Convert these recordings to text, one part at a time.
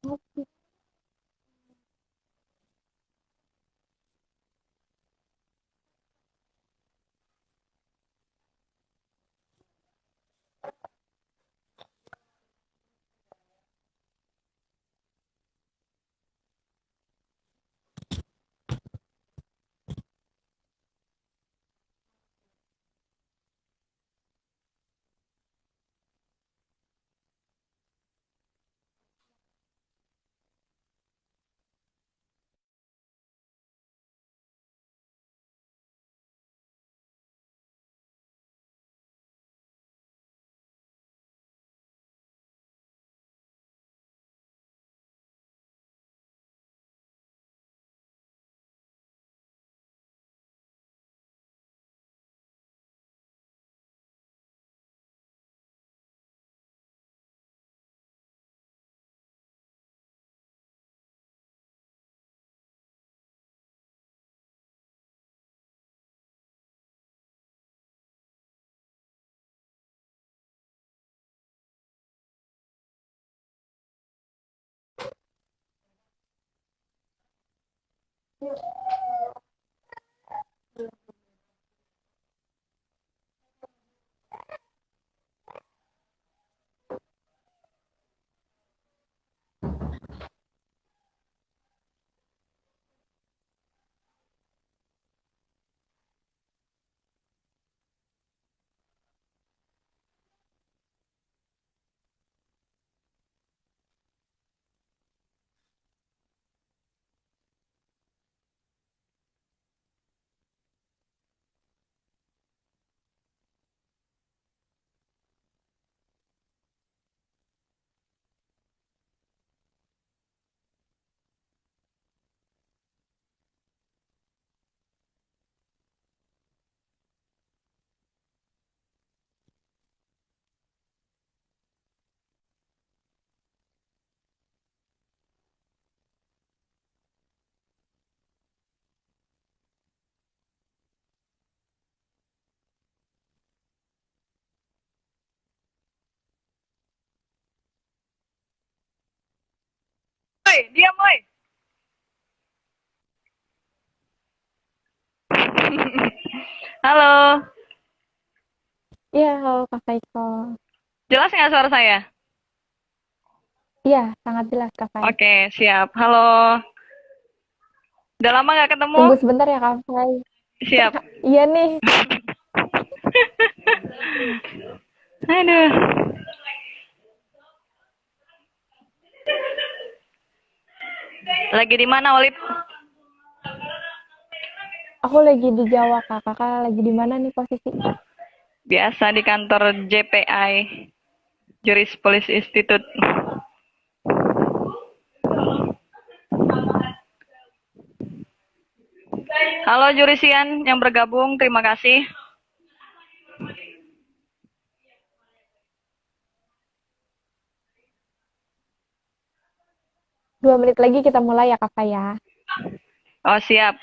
Oke. Woi, diam woi. Halo, Iya, halo Kak Faiko. jelas nggak suara saya? Iya, sangat jelas Kak Fai. Oke, siap. Halo, udah lama nggak ketemu? Tunggu sebentar ya Kak Fai. Siap. Iya nih, Aduh, lagi di mana, Olip? aku lagi di Jawa Kak. Kakak lagi di mana nih posisi? Biasa di kantor JPI, Juris Police Institute. Halo jurisian yang bergabung, terima kasih. 2 menit lagi kita mulai ya Kak Fai ya. Oh, siap.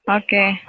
Oke.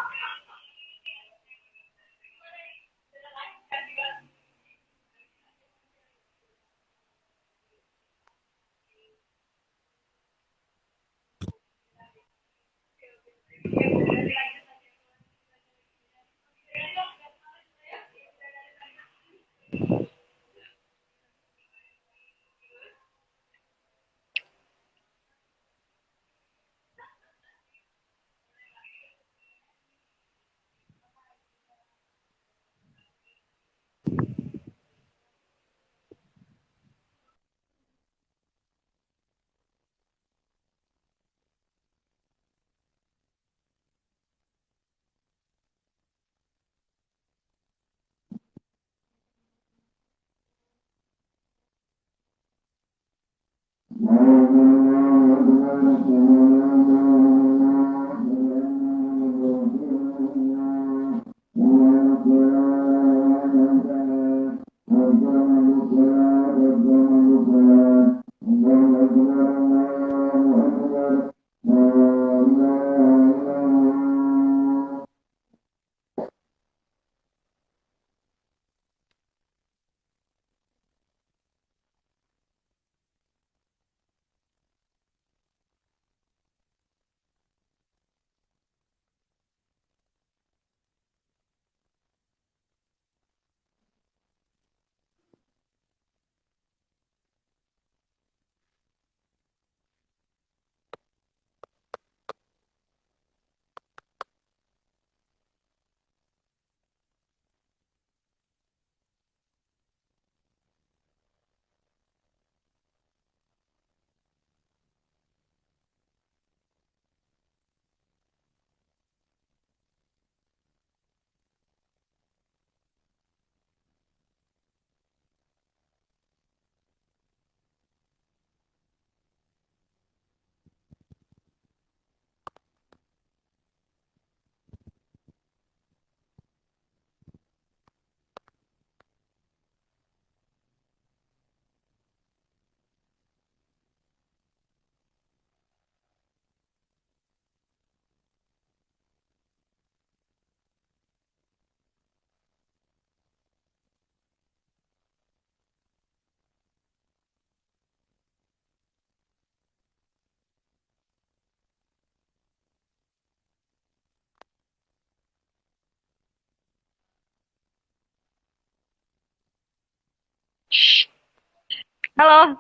Halo,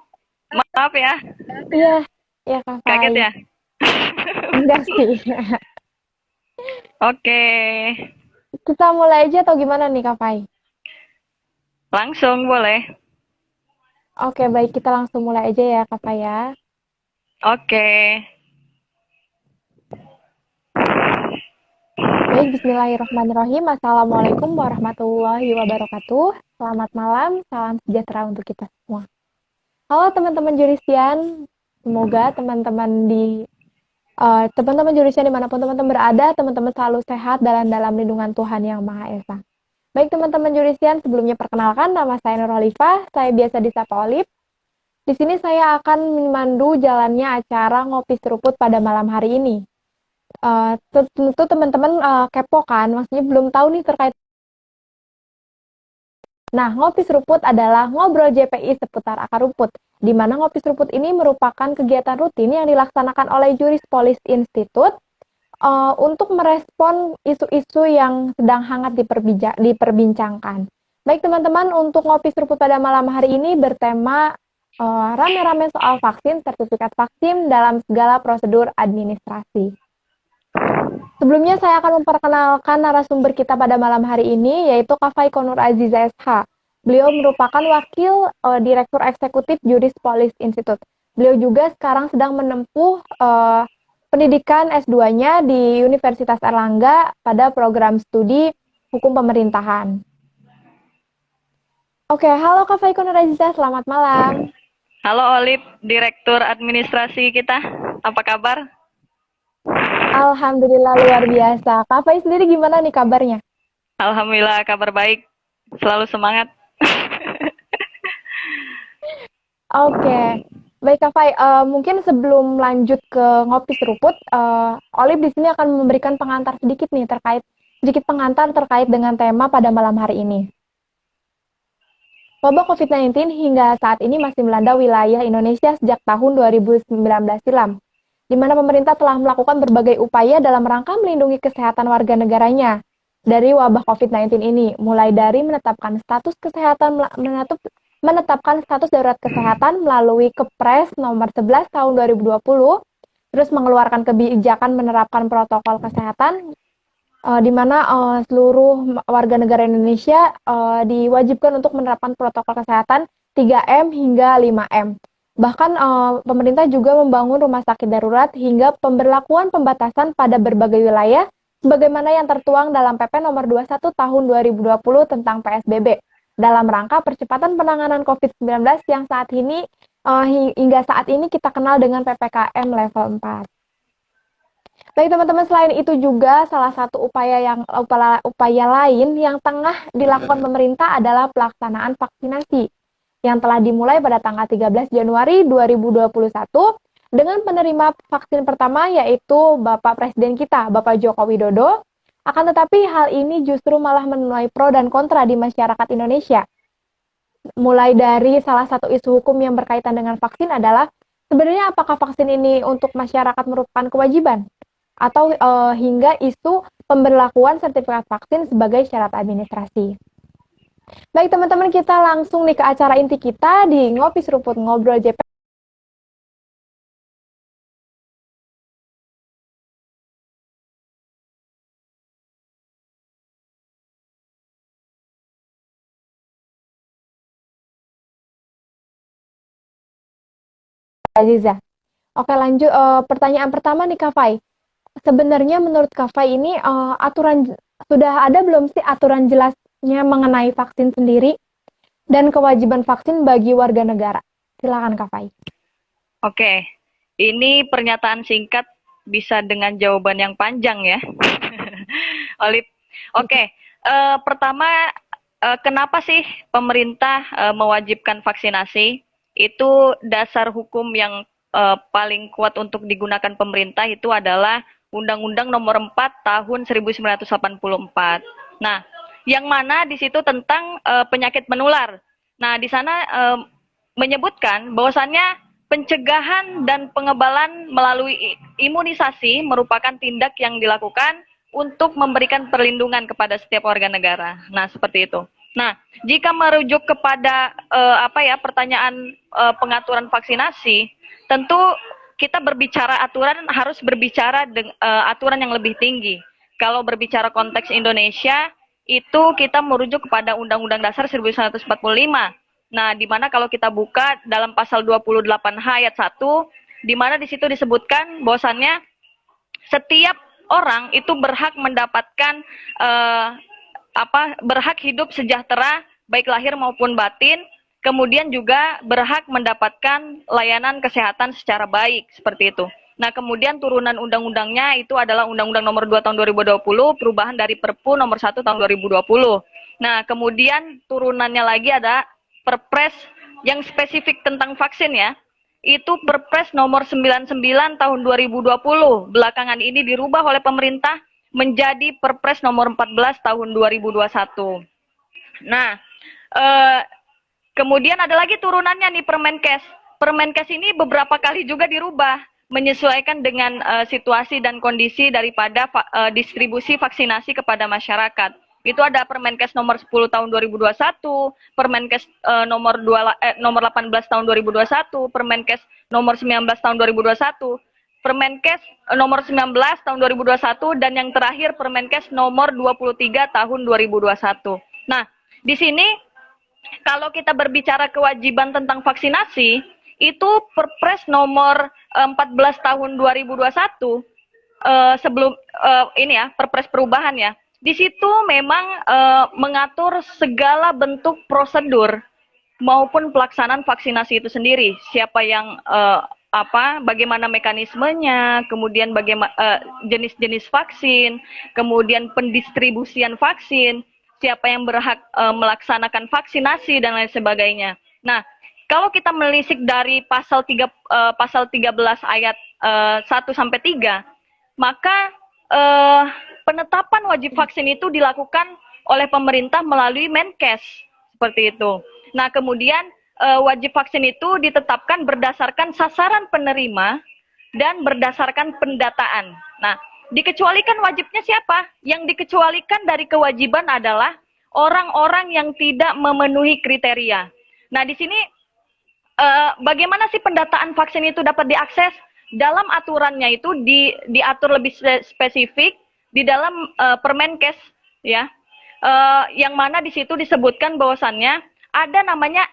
maaf ya, Iya, ya Kak Fai. kaget ya. Enggak sih. Oke, Kita mulai aja atau gimana nih Kak Fai? langsung boleh. Oke, baik kita langsung mulai aja ya Kak Fai ya. Oke, Baik, bismillahirrahmanirrahim. Assalamualaikum warahmatullahi wabarakatuh. Selamat malam, salam sejahtera untuk kita semua. Halo teman-teman jurisian, semoga teman-teman jurisian dimanapun teman-teman berada, teman-teman selalu sehat dalam lindungan Tuhan Yang Maha Esa. Baik teman-teman jurisian, sebelumnya perkenalkan nama saya Nurholifah, saya biasa disapa Olip. Di sini saya akan memandu jalannya acara ngopi seruput pada malam hari ini. Tentu teman-teman kepo kan, maksudnya belum tahu nih terkait. Nah, ngopi seruput adalah ngobrol JPI seputar akar rumput, di mana ngopi seruput ini merupakan kegiatan rutin yang dilaksanakan oleh Juris Police Institute untuk merespon isu-isu yang sedang hangat diperbincangkan. Baik teman-teman, untuk ngopi seruput pada malam hari ini bertema rame-rame soal vaksin, sertifikat vaksin dalam segala prosedur administrasi. Sebelumnya saya akan memperkenalkan narasumber kita pada malam hari ini, yaitu Kak Faiko Nur Aziza SH. Beliau merupakan wakil Direktur Eksekutif Juris Police Institute. Beliau juga sekarang sedang menempuh pendidikan S2-nya di Universitas Erlangga pada program studi Hukum Pemerintahan. Oke, halo Kak Faiko Nur Aziza, selamat malam. halo Olip, Direktur Administrasi kita. Apa kabar? Alhamdulillah luar biasa. Kak Fai sendiri gimana nih kabarnya? Alhamdulillah kabar baik, selalu semangat. Oke, baik Kak Fai. Mungkin sebelum lanjut ke ngopi seruput, Olive di sini akan memberikan pengantar sedikit pengantar terkait dengan tema pada malam hari ini. Wabah COVID-19 hingga saat ini masih melanda wilayah Indonesia sejak tahun 2019 silam, di mana pemerintah telah melakukan berbagai upaya dalam rangka melindungi kesehatan warga negaranya dari wabah COVID-19 ini, mulai dari menetapkan status darurat kesehatan melalui Kepres nomor 11 tahun 2020, terus mengeluarkan kebijakan menerapkan protokol kesehatan di mana seluruh warga negara Indonesia diwajibkan untuk menerapkan protokol kesehatan 3M hingga 5M. Bahkan pemerintah juga membangun rumah sakit darurat hingga pemberlakuan pembatasan pada berbagai wilayah sebagaimana yang tertuang dalam PP nomor 21 tahun 2020 tentang PSBB dalam rangka percepatan penanganan COVID-19 yang hingga saat ini kita kenal dengan PPKM level 4. Baik teman-teman, selain itu juga salah satu upaya lain yang tengah dilakukan pemerintah adalah pelaksanaan vaksinasi yang telah dimulai pada tanggal 13 Januari 2021 dengan penerima vaksin pertama yaitu Bapak Presiden kita, Bapak Joko Widodo. Akan tetapi hal ini justru malah menuai pro dan kontra di masyarakat Indonesia. Mulai dari salah satu isu hukum yang berkaitan dengan vaksin adalah sebenarnya apakah vaksin ini untuk masyarakat merupakan kewajiban? Atau hingga isu pemberlakuan sertifikat vaksin sebagai syarat administrasi. Baik teman-teman, kita langsung nih ke acara inti kita di Ngopi Seruput Ngobrol JP. Aziza. Oke lanjut, pertanyaan pertama nih Kak Fai. Sebenarnya menurut Kak Fai ini sudah ada belum sih aturan jelasnya mengenai vaksin sendiri dan kewajiban vaksin bagi warga negara? Silakan Kak Fai. Oke, ini pernyataan singkat bisa dengan jawaban yang panjang ya. Olip. Oke, pertama kenapa sih pemerintah mewajibkan vaksinasi? Itu dasar hukum yang paling kuat untuk digunakan pemerintah itu adalah Undang-Undang Nomor 4 Tahun 1984. Nah, yang mana di situ tentang penyakit menular. Nah, di sana menyebutkan bahwasannya pencegahan dan pengebalan melalui imunisasi merupakan tindak yang dilakukan untuk memberikan perlindungan kepada setiap warga negara. Nah, seperti itu. Nah, jika merujuk kepada pertanyaan pengaturan vaksinasi, tentu kita berbicara aturan harus berbicara aturan yang lebih tinggi. Kalau berbicara konteks Indonesia, itu kita merujuk kepada Undang-Undang Dasar 1945. Nah, di mana kalau kita buka dalam pasal 28H ayat 1, di mana di situ disebutkan bahwasannya setiap orang itu berhak mendapatkan berhak hidup sejahtera baik lahir maupun batin, kemudian juga berhak mendapatkan layanan kesehatan secara baik seperti itu. Nah, kemudian turunan undang-undangnya itu adalah Undang-Undang Nomor 2 Tahun 2020, perubahan dari Perpu Nomor 1 Tahun 2020. Nah, kemudian turunannya lagi ada Perpres yang spesifik tentang vaksin ya. Itu Perpres Nomor 99 Tahun 2020. Belakangan ini dirubah oleh pemerintah menjadi Perpres Nomor 14 Tahun 2021. Nah, kemudian ada lagi turunannya nih Permenkes. Permenkes ini beberapa kali juga dirubah menyesuaikan dengan situasi dan kondisi daripada distribusi vaksinasi kepada masyarakat. Itu ada Permenkes nomor 10 tahun 2021, Permenkes nomor 18 tahun 2021, Permenkes nomor 19 tahun 2021, Permenkes nomor 19 tahun 2021, dan yang terakhir Permenkes nomor 23 tahun 2021. Nah, di sini kalau kita berbicara kewajiban tentang vaksinasi, itu Perpres nomor 14 tahun 2021 sebelum ini ya, Perpres perubahan ya. Di situ memang mengatur segala bentuk prosedur maupun pelaksanaan vaksinasi itu sendiri. Siapa yang bagaimana mekanismenya, kemudian bagaimana jenis-jenis vaksin, kemudian pendistribusian vaksin, siapa yang berhak melaksanakan vaksinasi dan lain sebagainya. Nah, kalau kita melisik dari pasal 13 ayat 1 sampai 3, maka penetapan wajib vaksin itu dilakukan oleh pemerintah melalui Menkes seperti itu. Nah, kemudian wajib vaksin itu ditetapkan berdasarkan sasaran penerima dan berdasarkan pendataan. Nah, dikecualikan wajibnya siapa? Yang dikecualikan dari kewajiban adalah orang-orang yang tidak memenuhi kriteria. Nah, di sini bagaimana sih pendataan vaksin itu dapat diakses? Dalam aturannya itu diatur lebih spesifik di dalam Permenkes ya, yang mana di situ disebutkan bahwasannya ada namanya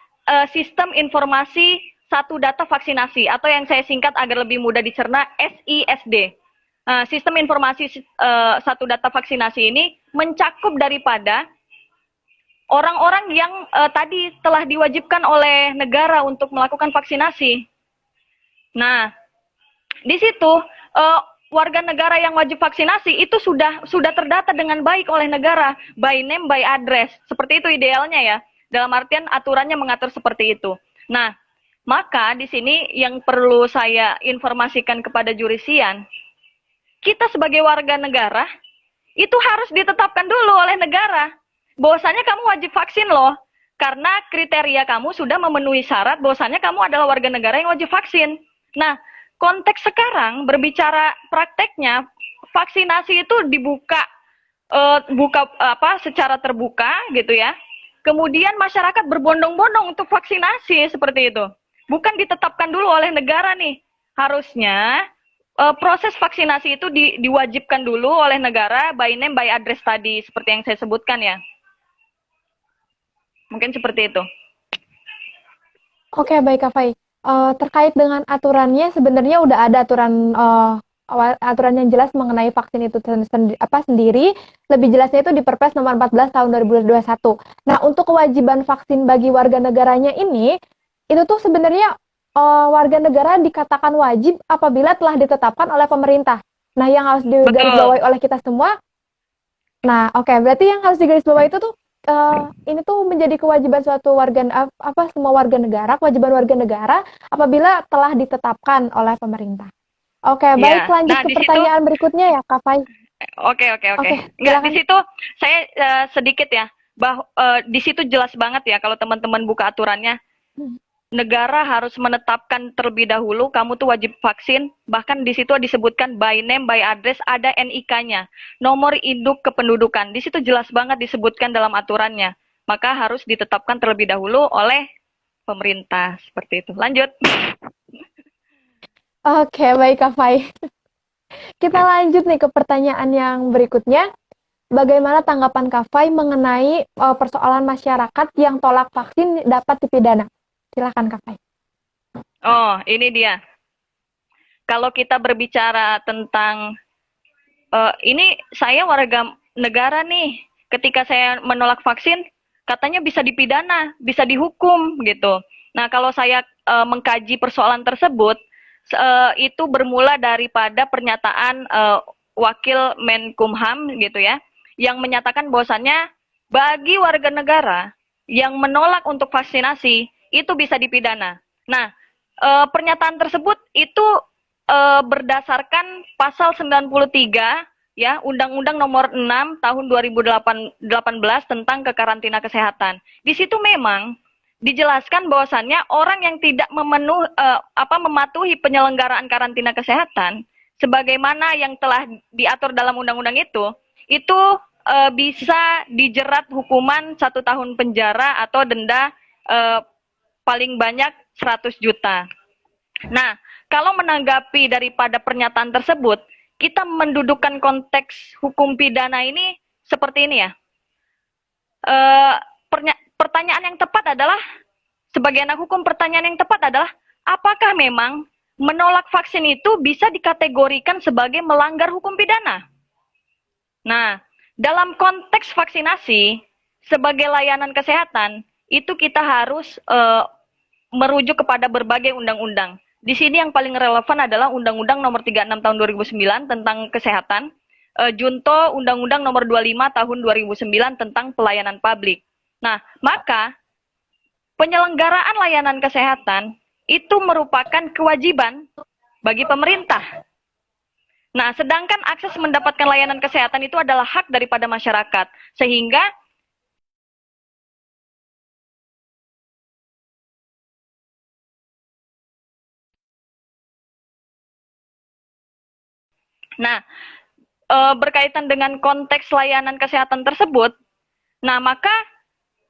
sistem informasi satu data vaksinasi atau yang saya singkat agar lebih mudah dicerna SISD. Sistem informasi satu data vaksinasi ini mencakup daripada orang-orang yang tadi telah diwajibkan oleh negara untuk melakukan vaksinasi. Nah, di situ warga negara yang wajib vaksinasi itu sudah terdata dengan baik oleh negara, by name, by address. Seperti itu idealnya ya. Dalam artian aturannya mengatur seperti itu. Nah, maka di sini yang perlu saya informasikan kepada jurisian, kita sebagai warga negara itu harus ditetapkan dulu oleh negara bahwasanya kamu wajib vaksin loh, karena kriteria kamu sudah memenuhi syarat bahwasanya kamu adalah warga negara yang wajib vaksin. Nah, konteks sekarang berbicara prakteknya, vaksinasi itu dibuka secara terbuka gitu ya. Kemudian masyarakat berbondong-bondong untuk vaksinasi seperti itu. Bukan ditetapkan dulu oleh negara nih. Harusnya proses vaksinasi itu diwajibkan dulu oleh negara by name by address tadi seperti yang saya sebutkan ya. Mungkin seperti itu. Oke, baik Kak Fai. Terkait dengan aturannya, sebenarnya udah ada aturan yang jelas mengenai vaksin itu sendiri. Lebih jelasnya itu di Perpres nomor 14 tahun 2021. Nah, untuk kewajiban vaksin bagi warga negaranya ini, itu tuh sebenarnya warga negara dikatakan wajib apabila telah ditetapkan oleh pemerintah. Nah, yang harus digarisbawahi oleh kita semua. Nah, oke, berarti yang harus digarisbawahi itu tuh ini tuh menjadi kewajiban suatu semua warga negara, kewajiban warga negara apabila telah ditetapkan oleh pemerintah. Oke, baik, lanjut ke pertanyaan berikutnya ya, Kak Fai. Oke. Enggak, di situ saya sedikit ya, di situ jelas banget ya kalau teman-teman buka aturannya. Negara harus menetapkan terlebih dahulu kamu tuh wajib vaksin, bahkan di situ disebutkan by name, by address, ada NIK-nya, nomor induk kependudukan. Di situ jelas banget disebutkan dalam aturannya maka harus ditetapkan terlebih dahulu oleh pemerintah. Seperti itu. Lanjut. Oke, baik Kak Fai. Kita lanjut nih ke pertanyaan yang berikutnya. Bagaimana tanggapan Kak Fai mengenai persoalan masyarakat yang tolak vaksin dapat dipidana? Silakan Kak Fai. Oh, ini dia. Kalau kita berbicara tentang ini saya warga negara nih. Ketika saya menolak vaksin, katanya bisa dipidana, bisa dihukum gitu. Nah, kalau saya mengkaji persoalan tersebut, itu bermula daripada pernyataan Wakil Menkumham gitu ya, yang menyatakan bahwasannya bagi warga negara yang menolak untuk vaksinasi itu bisa dipidana. Nah, pernyataan tersebut itu berdasarkan pasal 93 ya Undang-Undang Nomor 6 Tahun 2018 tentang kekarantina kesehatan. Di situ memang dijelaskan bahwasannya orang yang tidak mematuhi penyelenggaraan karantina kesehatan sebagaimana yang telah diatur dalam undang-undang itu bisa dijerat hukuman 1 tahun penjara atau denda paling banyak 100 juta. Nah, kalau menanggapi daripada pernyataan tersebut, kita mendudukkan konteks hukum pidana ini seperti ini ya. Pertanyaan yang tepat adalah, sebagai anak hukum, pertanyaan yang tepat adalah, apakah memang menolak vaksin itu bisa dikategorikan sebagai melanggar hukum pidana? Nah, dalam konteks vaksinasi, sebagai layanan kesehatan, itu kita harus merujuk kepada berbagai undang-undang. Di sini yang paling relevan adalah Undang-Undang Nomor 36 Tahun 2009 tentang Kesehatan, Junto Undang-Undang Nomor 25 Tahun 2009 tentang Pelayanan Publik. Nah, maka penyelenggaraan layanan kesehatan itu merupakan kewajiban bagi pemerintah. Nah, sedangkan akses mendapatkan layanan kesehatan itu adalah hak daripada masyarakat. Sehingga nah, berkaitan dengan konteks layanan kesehatan tersebut, nah maka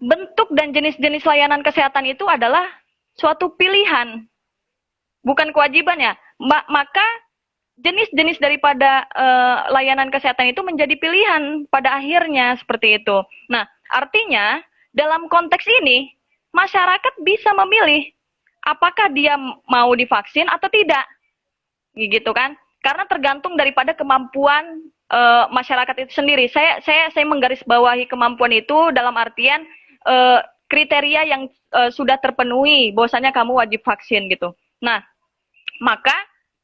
bentuk dan jenis-jenis layanan kesehatan itu adalah suatu pilihan, bukan kewajiban ya. Maka jenis-jenis daripada layanan kesehatan itu menjadi pilihan pada akhirnya seperti itu. Nah, artinya dalam konteks ini masyarakat bisa memilih apakah dia mau divaksin atau tidak, gitu kan? Karena tergantung daripada kemampuan masyarakat itu sendiri. Saya menggarisbawahi kemampuan itu dalam artian kriteria yang sudah terpenuhi, bahwasanya kamu wajib vaksin gitu. Nah, maka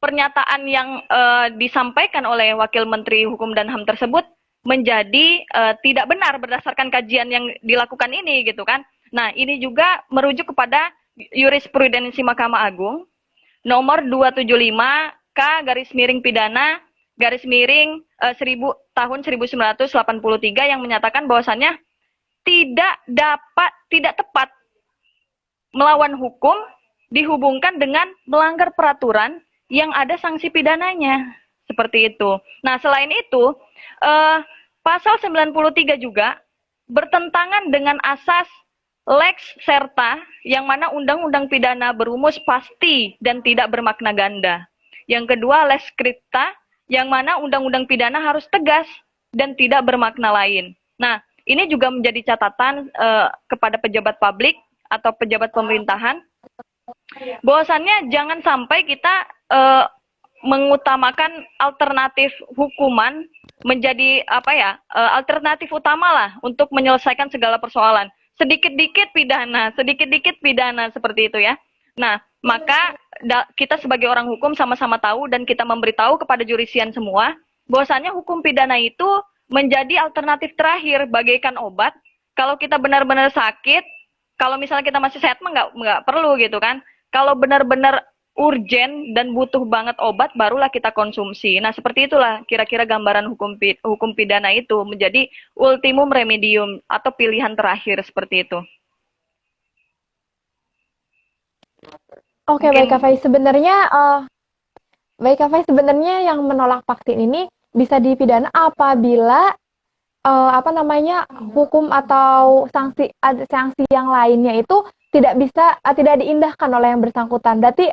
pernyataan yang disampaikan oleh Wakil Menteri Hukum dan HAM tersebut menjadi tidak benar berdasarkan kajian yang dilakukan ini gitu kan. Nah, ini juga merujuk kepada jurisprudensi Mahkamah Agung nomor 275 K garis miring pidana garis miring 1000 tahun 1983 yang menyatakan bahwasannya tidak tepat melawan hukum dihubungkan dengan melanggar peraturan yang ada sanksi pidananya. Seperti itu. Nah, selain itu, pasal 93 juga bertentangan dengan asas lex serta, yang mana undang-undang pidana berumus pasti dan tidak bermakna ganda. Yang kedua, lex scripta, yang mana undang-undang pidana harus tegas dan tidak bermakna lain. Nah, ini juga menjadi catatan kepada pejabat publik atau pejabat pemerintahan, bahwasannya jangan sampai kita mengutamakan alternatif hukuman menjadi alternatif utama lah untuk menyelesaikan segala persoalan. Sedikit-dikit pidana seperti itu ya. Nah, maka kita sebagai orang hukum sama-sama tahu dan kita memberitahu kepada jurisian semua bahwasannya hukum pidana itu menjadi alternatif terakhir bagaikan obat. Kalau kita benar-benar sakit, kalau misalnya kita masih sehat mah nggak perlu gitu kan. Kalau benar-benar urgen dan butuh banget obat, barulah kita konsumsi. Nah, seperti itulah kira-kira gambaran hukum pidana itu menjadi ultimum remedium atau pilihan terakhir seperti itu. Oke, baik Kak Fai. Sebenarnya yang menolak vaksin ini bisa dipidana apabila apa namanya, hukum atau sanksi yang lainnya itu tidak diindahkan oleh yang bersangkutan. Berarti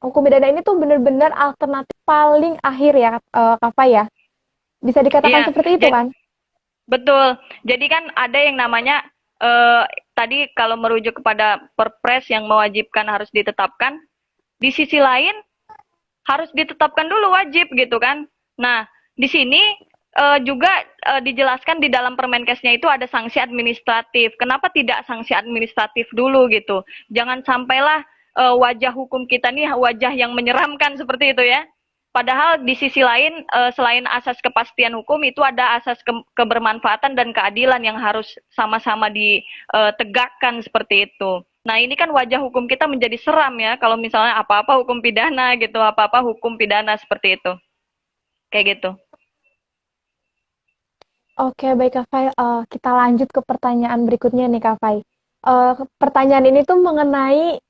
hukum pidana ini tuh benar-benar alternatif paling akhir ya, Kak Fai ya. Bisa dikatakan Iya, seperti itu kan? betul. Jadi kan ada yang namanya tadi kalau merujuk kepada Perpres yang mewajibkan harus ditetapkan, di sisi lain harus ditetapkan dulu wajib gitu kan. Nah, di sini juga dijelaskan di dalam Permenkesnya itu ada sanksi administratif. Kenapa tidak sanksi administratif dulu gitu? Jangan sampailah wajah hukum kita nih wajah yang menyeramkan seperti itu ya. Padahal di sisi lain selain asas kepastian hukum itu ada asas kebermanfaatan dan keadilan yang harus sama-sama ditegakkan seperti itu. Nah, ini kan wajah hukum kita menjadi seram ya kalau misalnya apa-apa hukum pidana gitu, apa-apa hukum pidana seperti itu. Kayak gitu. Oke, baik Kak Fai. Kita lanjut ke pertanyaan berikutnya nih Kak Fai. Pertanyaan ini tuh mengenai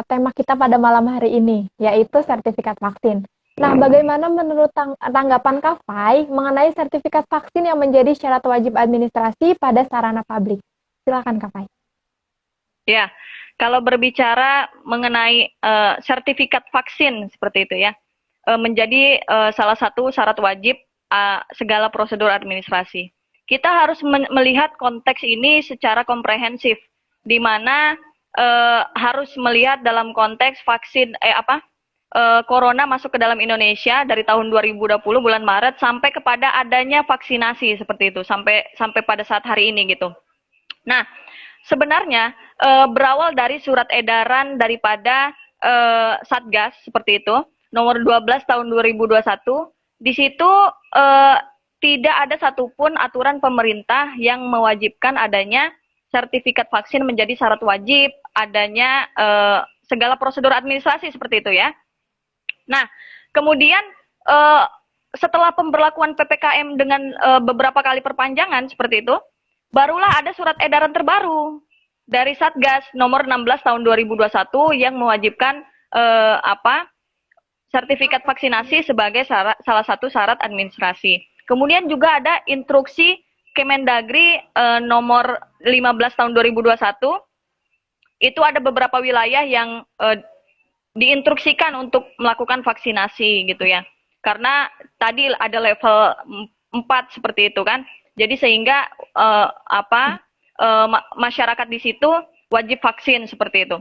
tema kita pada malam hari ini, yaitu sertifikat vaksin. Nah, bagaimana menurut tanggapan Kak Fai mengenai sertifikat vaksin yang menjadi syarat wajib administrasi pada sarana publik? Silakan Kak Fai. Ya, kalau berbicara mengenai sertifikat vaksin seperti itu ya, menjadi salah satu syarat wajib segala prosedur administrasi. Kita harus melihat konteks ini secara komprehensif, di mana harus melihat dalam konteks vaksin corona masuk ke dalam Indonesia dari tahun 2020 bulan Maret sampai kepada adanya vaksinasi seperti itu sampai pada saat hari ini gitu. Nah, sebenarnya berawal dari surat edaran daripada Satgas seperti itu nomor 12 tahun 2021. Di situ tidak ada satupun aturan pemerintah yang mewajibkan adanya sertifikat vaksin menjadi syarat wajib adanya segala prosedur administrasi seperti itu ya. Nah, kemudian setelah pemberlakuan PPKM dengan beberapa kali perpanjangan seperti itu, barulah ada surat edaran terbaru dari Satgas nomor 16 tahun 2021 yang mewajibkan sertifikat vaksinasi sebagai salah satu syarat administrasi. Kemudian juga ada instruksi Kemendagri nomor 15 tahun 2021. Itu ada beberapa wilayah yang diinstruksikan untuk melakukan vaksinasi gitu ya. Karena tadi ada level 4 seperti itu kan. Jadi sehingga masyarakat di situ wajib vaksin seperti itu.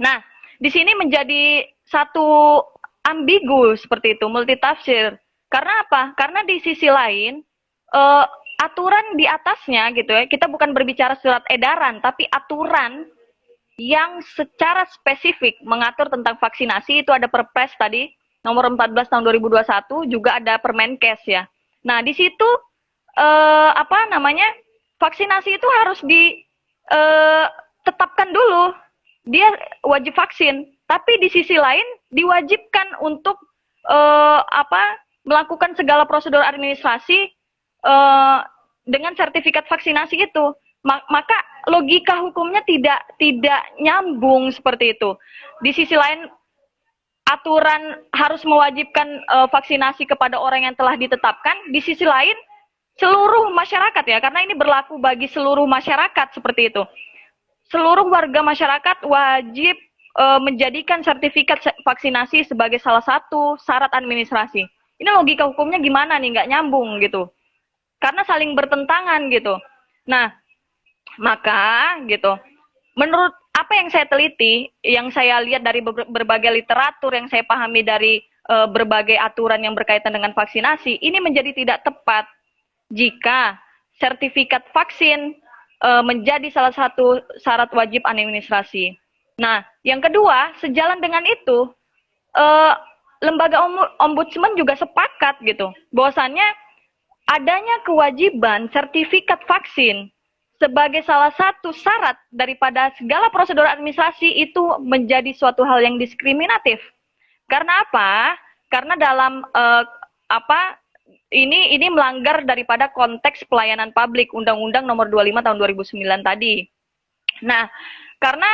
Nah, di sini menjadi satu ambigu seperti itu, multitafsir. Karena apa? Karena di sisi lain aturan di atasnya gitu ya, kita bukan berbicara surat edaran, tapi aturan yang secara spesifik mengatur tentang vaksinasi itu ada Perpres tadi nomor 14 tahun 2021, juga ada Permenkes ya. Nah, di situ vaksinasi itu harus ditetapkan dulu. Dia wajib vaksin, tapi di sisi lain diwajibkan untuk melakukan segala prosedur administrasi dengan sertifikat vaksinasi itu. Maka logika hukumnya tidak nyambung seperti itu. Di sisi lain aturan harus mewajibkan vaksinasi kepada orang yang telah ditetapkan, di sisi lain seluruh masyarakat ya, karena ini berlaku bagi seluruh masyarakat seperti itu. Seluruh warga masyarakat wajib menjadikan sertifikat vaksinasi sebagai salah satu syarat administrasi. Ini logika hukumnya gimana nih, nggak nyambung gitu. Karena saling bertentangan gitu. Nah, maka gitu, menurut apa yang saya teliti, yang saya lihat dari berbagai literatur, yang saya pahami dari berbagai aturan yang berkaitan dengan vaksinasi, ini menjadi tidak tepat jika sertifikat vaksin menjadi salah satu syarat wajib administrasi. Nah, yang kedua, sejalan dengan itu, lembaga ombudsman juga sepakat gitu, bahwasannya adanya kewajiban sertifikat vaksin sebagai salah satu syarat daripada segala prosedur administrasi itu menjadi suatu hal yang diskriminatif. Karena apa? Karena dalam ini melanggar daripada konteks pelayanan publik Undang-Undang Nomor 25 Tahun 2009 tadi. Nah, karena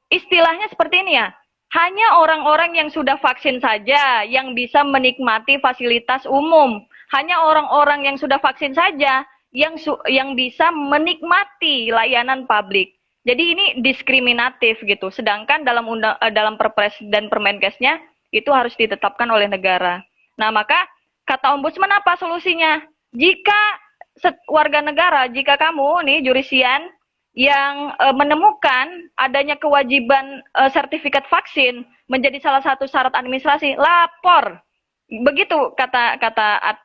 istilahnya seperti ini ya, hanya orang-orang yang sudah vaksin saja yang bisa menikmati fasilitas umum. Hanya orang-orang yang sudah vaksin saja yang bisa menikmati layanan publik. Jadi ini diskriminatif gitu. Sedangkan dalam Perpres dan Permenkesnya itu harus ditetapkan oleh negara. Nah, maka kata Ombudsman apa solusinya? Jika warga negara, jika kamu nih jurisian yang menemukan adanya kewajiban sertifikat vaksin menjadi salah satu syarat administrasi, lapor. Begitu kata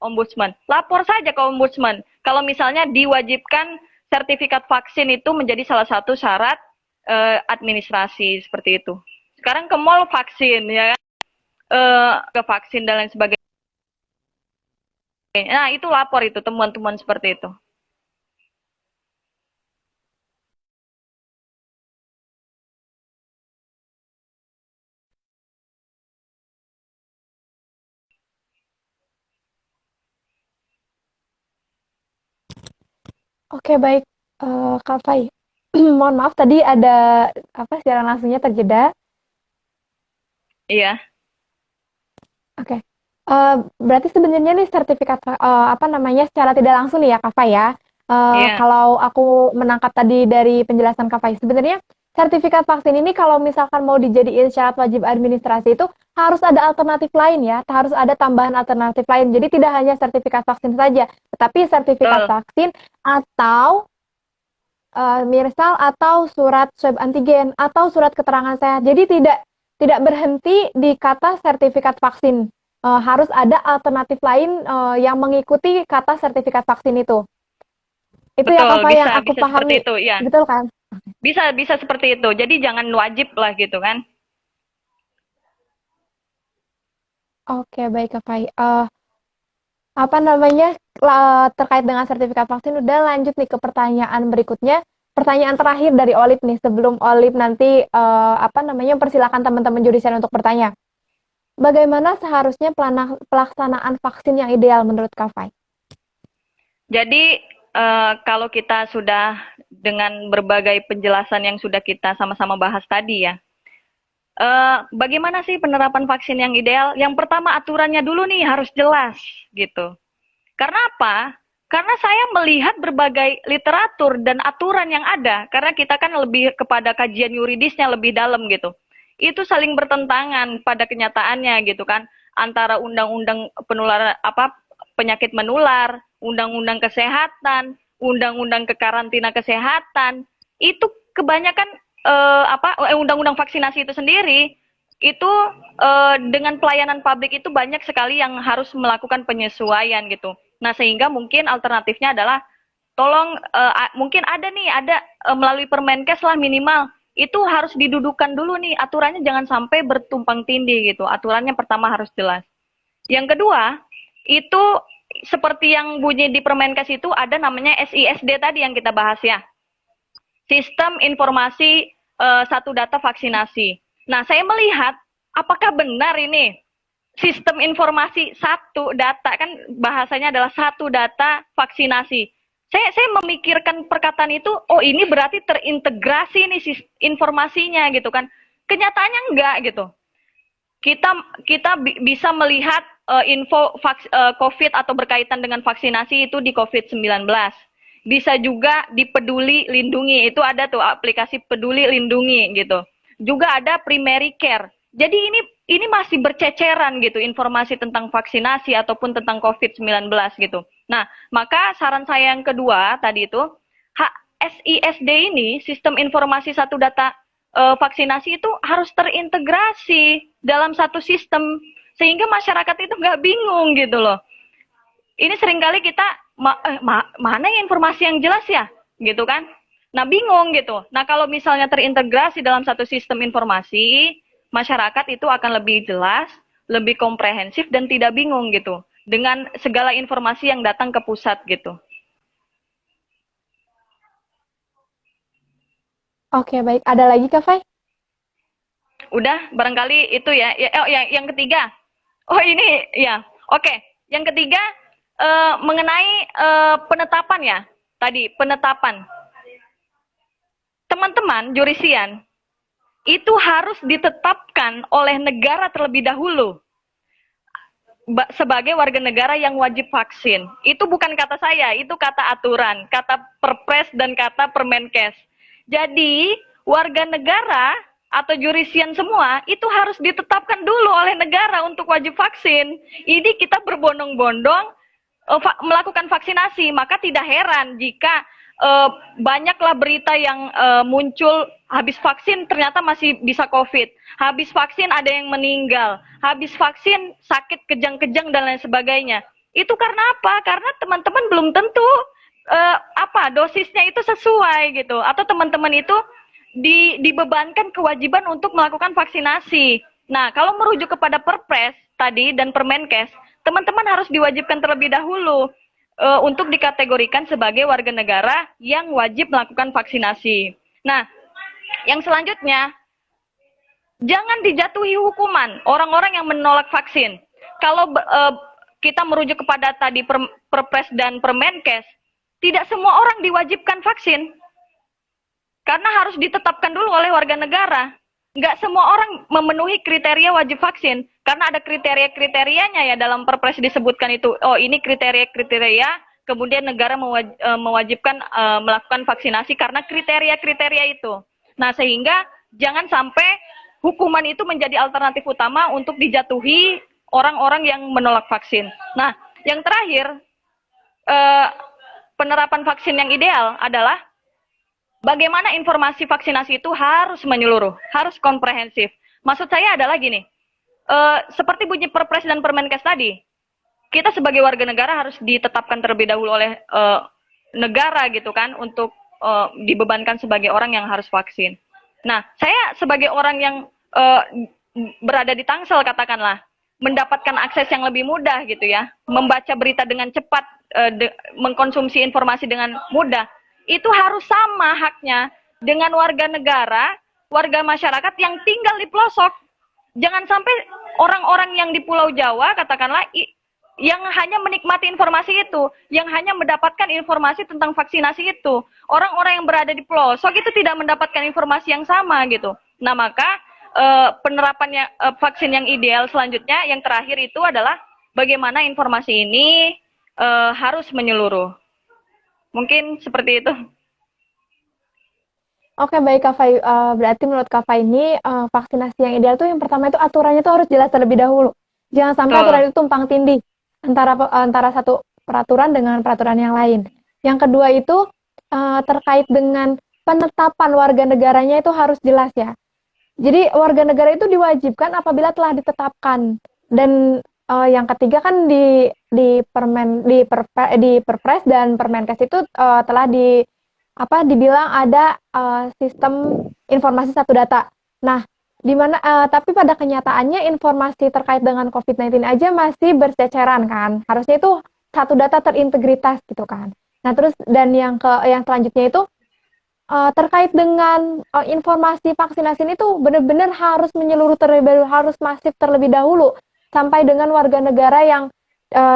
Ombudsman. Lapor saja ke Ombudsman. Kalau misalnya diwajibkan sertifikat vaksin itu menjadi salah satu syarat administrasi seperti itu. Sekarang ke mall vaksin ya kan, ke vaksin dan lain sebagainya. Nah, itu lapor itu temuan-temuan seperti itu. Oke, baik, Kak Fai. Mohon maaf tadi ada apa siaran langsungnya terjeda. Iya. Oke. Berarti sebenarnya nih sertifikat apa namanya secara tidak langsung nih ya Kak Fai ya. Iya. Kalau aku menangkap tadi dari penjelasan Kak Fai, sebenarnya sertifikat vaksin ini kalau misalkan mau dijadiin syarat wajib administrasi itu harus ada alternatif lain ya, harus ada tambahan alternatif lain. Jadi tidak hanya sertifikat vaksin saja, tetapi sertifikat Betul. vaksin atau misal atau surat swab antigen atau surat keterangan sehat. Jadi tidak berhenti di kata sertifikat vaksin. Harus ada alternatif lain yang mengikuti kata sertifikat vaksin itu. Itu ya Betul, Kak yang bisa aku bisa pahami. seperti itu, ya. Betul kan? Bisa seperti itu. Jadi jangan wajib lah gitu kan. Oke, baik Kak Fai. Apa namanya terkait dengan sertifikat vaksin udah lanjut nih ke pertanyaan berikutnya. Pertanyaan terakhir dari Olip nih sebelum Olip nanti apa namanya persilakan teman-teman jurisian untuk bertanya. Bagaimana seharusnya pelaksanaan vaksin yang ideal menurut Kak Fai? Jadi kalau kita sudah dengan berbagai penjelasan yang sudah kita sama-sama bahas tadi ya, bagaimana sih penerapan vaksin yang ideal? Yang pertama aturannya dulu nih harus jelas gitu. Karena apa? Karena saya melihat berbagai literatur dan aturan yang ada, karena kita kan lebih kepada kajian yuridisnya lebih dalam gitu. Itu saling bertentangan pada kenyataannya gitu kan, antara undang-undang penularan apa penyakit menular, undang-undang kesehatan, undang-undang kekarantina kesehatan. Itu kebanyakan undang-undang vaksinasi itu sendiri itu dengan pelayanan publik itu banyak sekali yang harus melakukan penyesuaian gitu. Nah, sehingga mungkin alternatifnya adalah tolong mungkin ada melalui Permenkes lah minimal itu harus didudukan dulu nih aturannya jangan sampai bertumpang tindih gitu. Aturannya pertama harus jelas. Yang kedua, itu seperti yang bunyi di Permenkes itu ada namanya SISD tadi yang kita bahas ya. Sistem Informasi Satu Data Vaksinasi. Nah, saya melihat apakah benar ini sistem informasi satu data kan bahasanya adalah satu data vaksinasi. Saya memikirkan perkataan itu, oh ini berarti terintegrasi nih informasinya gitu kan. Kenyataannya enggak gitu. Kita bisa melihat COVID atau berkaitan dengan vaksinasi itu di COVID-19. Bisa juga di Peduli Lindungi, itu ada tuh aplikasi Peduli Lindungi gitu. Juga ada Primary Care. Jadi ini masih berceceran gitu informasi tentang vaksinasi ataupun tentang COVID-19 gitu. Nah, maka saran saya yang kedua tadi itu SISD ini, Sistem Informasi Satu Data vaksinasi itu harus terintegrasi dalam satu sistem sehingga masyarakat itu nggak bingung gitu loh. Ini seringkali kita mana yang informasi yang jelas ya gitu kan. Nah bingung gitu. Nah kalau misalnya terintegrasi dalam satu sistem informasi, masyarakat itu akan lebih jelas, lebih komprehensif dan tidak bingung gitu dengan segala informasi yang datang ke pusat gitu. Oke, baik. Ada lagi Kak Fai? Udah, barangkali itu ya. Yang ketiga. Oh ini ya. Oke, yang ketiga mengenai penetapan ya. Tadi penetapan. Teman-teman jurisian itu harus ditetapkan oleh negara terlebih dahulu. sebagai warga negara yang wajib vaksin. Itu bukan kata saya, itu kata aturan, kata Perpres dan kata Permenkes. Jadi, warga negara atau jurisian semua itu harus ditetapkan dulu oleh negara untuk wajib vaksin. Ini kita berbondong-bondong melakukan vaksinasi, maka tidak heran jika banyaklah berita yang muncul habis vaksin ternyata masih bisa COVID, habis vaksin ada yang meninggal, habis vaksin sakit kejang-kejang dan lain sebagainya. Itu karena apa? Karena teman-teman belum tentu dosisnya itu sesuai gitu, atau teman-teman itu dibebankan kewajiban untuk melakukan vaksinasi. Nah, kalau merujuk kepada Perpres tadi dan Permenkes, teman-teman harus diwajibkan terlebih dahulu untuk dikategorikan sebagai warga negara yang wajib melakukan vaksinasi. Nah, yang selanjutnya, jangan dijatuhi hukuman orang-orang yang menolak vaksin. Kalau kita merujuk kepada tadi Perpres dan Permenkes, tidak semua orang diwajibkan vaksin. Karena harus ditetapkan dulu oleh warga negara. Nggak semua orang memenuhi kriteria wajib vaksin. Karena ada kriteria-kriterianya ya dalam Perpres disebutkan itu. Oh, ini kriteria-kriteria, kemudian negara mewajibkan melakukan vaksinasi karena kriteria-kriteria itu. Nah, sehingga jangan sampai hukuman itu menjadi alternatif utama untuk dijatuhi orang-orang yang menolak vaksin. Nah, yang terakhir, penerapan vaksin yang ideal adalah bagaimana informasi vaksinasi itu harus menyeluruh, harus komprehensif. Maksud saya adalah gini, seperti bunyi Perpres dan Permenkes tadi, kita sebagai warga negara harus ditetapkan terlebih dahulu oleh negara gitu kan, untuk dibebankan sebagai orang yang harus vaksin. Nah, saya sebagai orang yang berada di Tangsel katakanlah, mendapatkan akses yang lebih mudah gitu ya, membaca berita dengan cepat, mengkonsumsi informasi dengan mudah, itu harus sama haknya dengan warga negara, warga masyarakat yang tinggal di pelosok. Jangan sampai orang-orang yang di Pulau Jawa, katakanlah, yang hanya menikmati informasi itu, yang hanya mendapatkan informasi tentang vaksinasi itu. Orang-orang yang berada di pelosok itu tidak mendapatkan informasi yang sama gitu. Nah, maka penerapan vaksin yang ideal selanjutnya, yang terakhir itu adalah bagaimana informasi ini harus menyeluruh. Mungkin seperti itu. Oke, baik Kak Fai. Berarti menurut Kak Fai ini vaksinasi yang ideal tuh yang pertama itu aturannya tuh harus jelas terlebih dahulu. Jangan sampai aturan itu tumpang tindih antara satu peraturan dengan peraturan yang lain. Yang kedua itu terkait dengan penetapan warga negaranya itu harus jelas ya. Jadi warga negara itu diwajibkan apabila telah ditetapkan. Dan yang ketiga kan di Perpres dan Permenkes itu telah dibilang ada sistem informasi satu data. Nah, di mana tapi pada kenyataannya informasi terkait dengan COVID-19 aja masih berceceran kan. Harusnya itu satu data terintegritas gitu kan. Nah, terus dan yang selanjutnya itu terkait dengan informasi vaksinasi ini tuh benar-benar harus menyeluruh terlebih dahulu, harus masif terlebih dahulu sampai dengan warga negara yang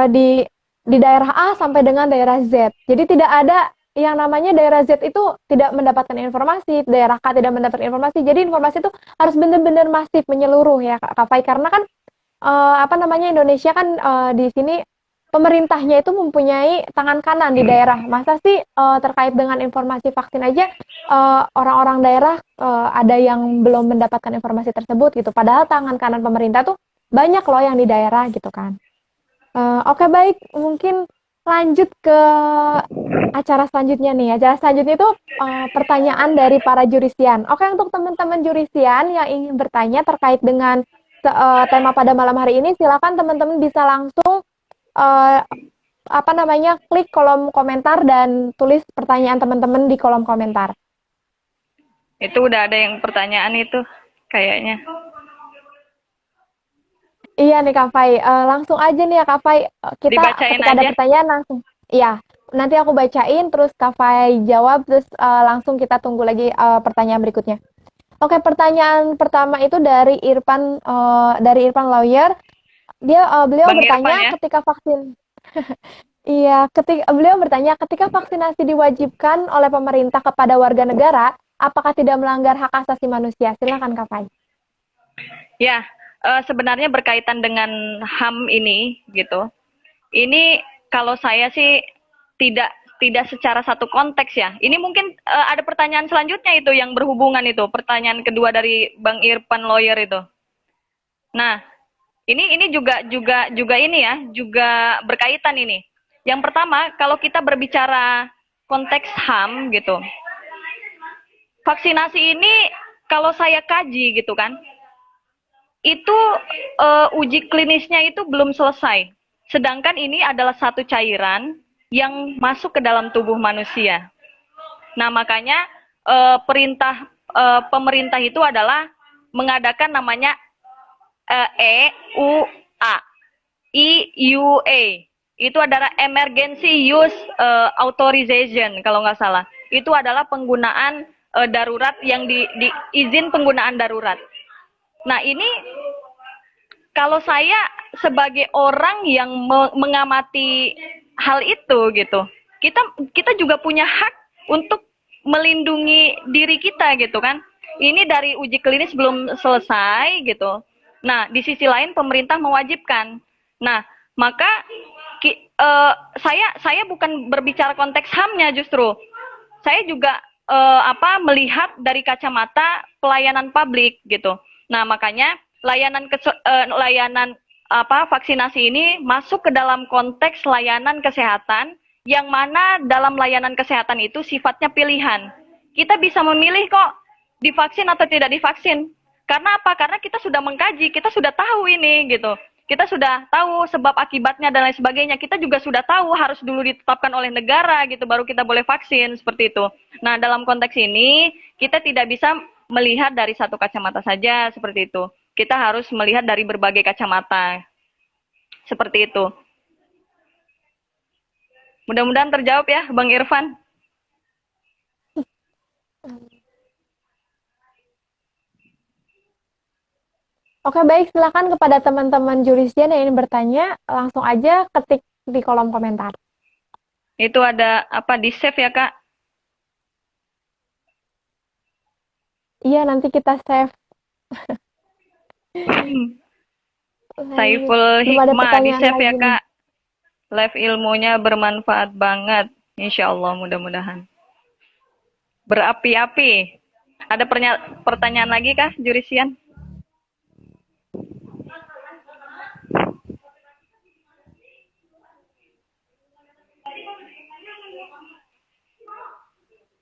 di daerah A sampai dengan daerah Z. Jadi tidak ada yang namanya daerah Z itu tidak mendapatkan informasi, daerah K tidak mendapatkan informasi. Jadi informasi itu harus benar-benar masif menyeluruh ya Kak Fai, karena kan Indonesia kan di sini pemerintahnya itu mempunyai tangan kanan di daerah. Masa sih terkait dengan informasi vaksin aja orang-orang daerah ada yang belum mendapatkan informasi tersebut gitu. Padahal tangan kanan pemerintah tuh banyak loh yang di daerah gitu kan. Oke, baik, mungkin lanjut ke acara selanjutnya nih. Acara selanjutnya itu pertanyaan dari para jurisian. Oke, untuk teman-teman jurisian yang ingin bertanya terkait dengan tema pada malam hari ini, silakan teman-teman bisa langsung klik kolom komentar dan tulis pertanyaan teman-teman di kolom komentar. Itu udah ada yang pertanyaan itu kayaknya. Iya nih Kak Fai, langsung aja nih ya Kak Fai, Dibacain ketika aja. ada pertanyaan langsung. Iya, nanti aku bacain terus Kak Fai jawab, terus langsung kita tunggu lagi pertanyaan berikutnya. Oke, pertanyaan pertama itu dari Irfan Lawyer. Beliau Bang bertanya Irfan, ya? ketika vaksin. Iya, beliau bertanya ketika vaksinasi diwajibkan oleh pemerintah kepada warga negara, apakah tidak melanggar hak asasi manusia? Silakan Kak Fai. Ya, sebenarnya berkaitan dengan HAM ini gitu. Ini kalau saya sih tidak tidak secara satu konteks ya. Ini mungkin ada pertanyaan selanjutnya itu yang berhubungan itu. Pertanyaan kedua dari Bang Irfan lawyer itu. Nah, ini juga ini ya, juga berkaitan ini. Yang pertama, kalau kita berbicara konteks HAM gitu. Vaksinasi ini kalau saya kaji gitu kan, itu uji klinisnya itu belum selesai. Sedangkan ini adalah satu cairan yang masuk ke dalam tubuh manusia. Nah, makanya pemerintah itu adalah mengadakan namanya EUA, EUA. Itu adalah Emergency Use Authorization kalau nggak salah. Itu adalah penggunaan darurat yang di izin penggunaan darurat. Nah, ini kalau saya sebagai orang yang mengamati hal itu gitu, kita kita juga punya hak untuk melindungi diri kita gitu kan. Ini dari uji klinis belum selesai gitu. Nah, di sisi lain pemerintah mewajibkan. Nah, maka saya bukan berbicara konteks HAM-nya justru. Saya juga melihat dari kacamata pelayanan publik gitu. Nah, makanya layanan vaksinasi ini masuk ke dalam konteks layanan kesehatan yang mana dalam layanan kesehatan itu sifatnya pilihan. Kita bisa memilih kok divaksin atau tidak divaksin. Karena apa? Karena kita sudah mengkaji, kita sudah tahu ini gitu. Kita sudah tahu sebab akibatnya dan lain sebagainya. Kita juga sudah tahu harus dulu ditetapkan oleh negara gitu baru kita boleh vaksin seperti itu. Nah, dalam konteks ini kita tidak bisa melihat dari satu kacamata saja seperti itu. Kita harus melihat dari berbagai kacamata. Seperti itu. Mudah-mudahan terjawab ya, Bang Irfan. Oke, baik. Silakan kepada teman-teman jurisian yang ingin bertanya, langsung aja ketik di kolom komentar. Itu ada apa di save ya, Kak? Iya, nanti kita save. Saiful Belum ada Hikmah di pertanyaan save ya, lagi nih. Kak. Live ilmunya bermanfaat banget. Insya Allah mudah-mudahan. Berapi-api. Ada pertanyaan lagi kah, jurisian?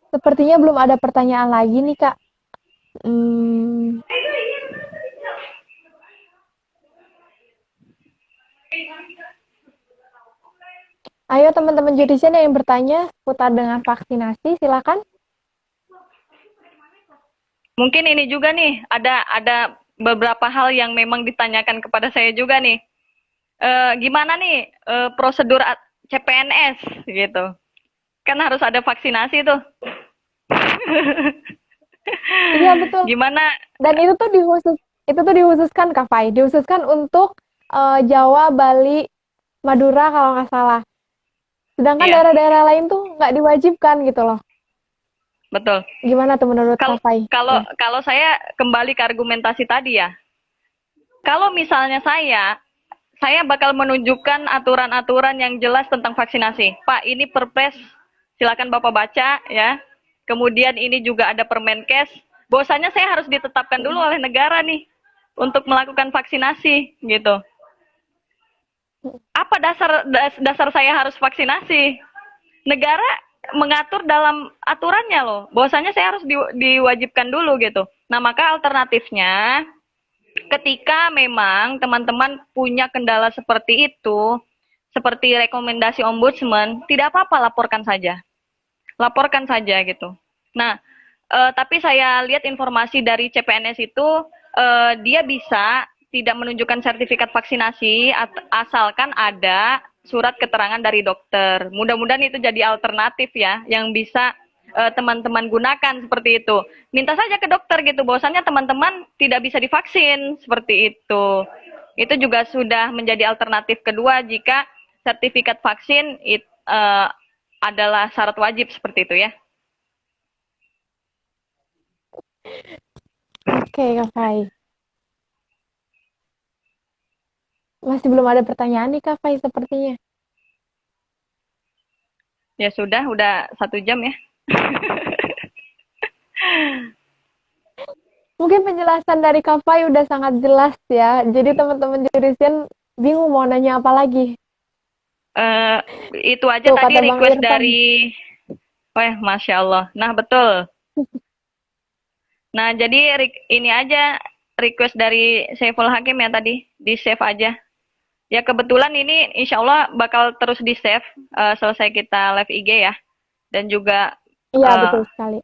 Sepertinya belum ada pertanyaan lagi nih, Kak. Ayo teman-teman jurisian yang bertanya seputar dengan vaksinasi, silakan. Mungkin ini juga nih, ada beberapa hal yang memang ditanyakan kepada saya juga nih. Gimana nih prosedur CPNS gitu? Kan harus ada vaksinasi tuh. Iya betul. Gimana? Dan itu tuh dihususkan Kak Fai, dihususkan untuk Jawa, Bali, Madura kalau nggak salah. Sedangkan daerah-daerah lain tuh nggak diwajibkan gitu loh. Betul. Gimana tuh menurut Kak Fai? Kalau saya kembali ke argumentasi tadi ya. Kalau misalnya saya bakal menunjukkan aturan-aturan yang jelas tentang vaksinasi. Pak, ini Perpres, silakan Bapak baca ya. Kemudian ini juga ada Permenkes. Bahwasanya saya harus ditetapkan dulu oleh negara nih untuk melakukan vaksinasi gitu. Apa dasar saya harus vaksinasi? Negara mengatur dalam aturannya loh. Bahwasanya saya harus diwajibkan dulu gitu. Nah, maka alternatifnya ketika memang teman-teman punya kendala seperti itu, seperti rekomendasi ombudsman, tidak apa-apa laporkan saja. Laporkan saja gitu. Nah, tapi saya lihat informasi dari CPNS itu dia bisa tidak menunjukkan sertifikat vaksinasi asalkan ada surat keterangan dari dokter. Mudah-mudahan itu jadi alternatif ya yang bisa teman-teman gunakan seperti itu. Minta saja ke dokter gitu, bahwasannya teman-teman tidak bisa divaksin seperti itu. Itu juga sudah menjadi alternatif kedua jika sertifikat vaksin adalah syarat wajib seperti itu ya. Oke, Kak Fai. Masih belum ada pertanyaan nih Kak Fai sepertinya. Ya sudah, udah 1 jam ya. Mungkin penjelasan dari Kak Fai udah sangat jelas ya. Jadi teman-teman jurisian bingung mau nanya apa lagi. Eh, itu aja Tuh tadi kata Bang request Irfan. dari, wah, Masya Allah. Nah, betul. Nah, jadi ini aja request dari Saiful Hakim ya tadi, di save aja. Ya kebetulan ini insya Allah bakal terus di save selesai kita live IG ya. Dan juga Iya eh, betul sekali.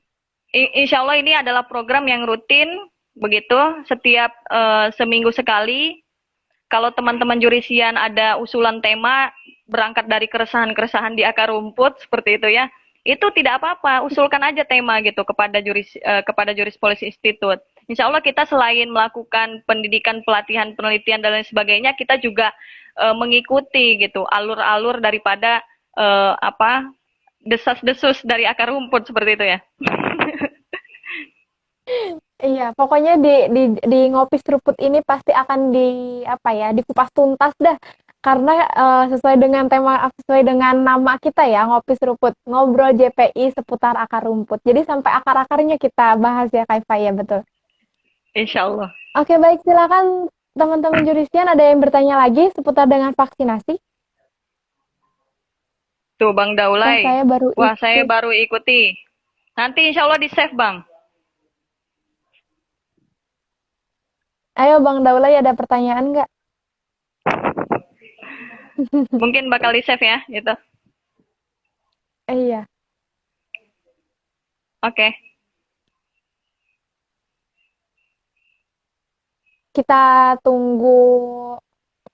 insya Allah ini adalah program yang rutin, begitu, setiap seminggu sekali. Kalau teman-teman jurisian ada usulan tema berangkat dari keresahan-keresahan di akar rumput seperti itu ya, itu tidak apa-apa, usulkan aja tema gitu kepada Juris Polisi Institute. Insya Allah kita selain melakukan pendidikan, pelatihan, penelitian dan lain sebagainya, kita juga mengikuti gitu alur-alur daripada apa desas-desus dari akar rumput seperti itu ya. Iya, pokoknya di ngopi seruput ini pasti akan di apa ya, dikupas tuntas dah. Karena sesuai dengan tema, sesuai dengan nama kita ya, ngopi seruput, ngobrol JPI seputar akar rumput. Jadi sampai akar-akarnya kita bahas ya, Kaifa ya, betul. Insya Allah. Oke, baik, silakan teman-teman jurisian ada yang bertanya lagi seputar dengan vaksinasi. Tuh Bang Wah, Daulay. saya baru Wah, saya ikut. baru ikuti. Nanti insya Allah di save Bang. Ayo Bang Daulay ada pertanyaan nggak? Mungkin bakal di save ya, gitu. Iya, Oke. kita tunggu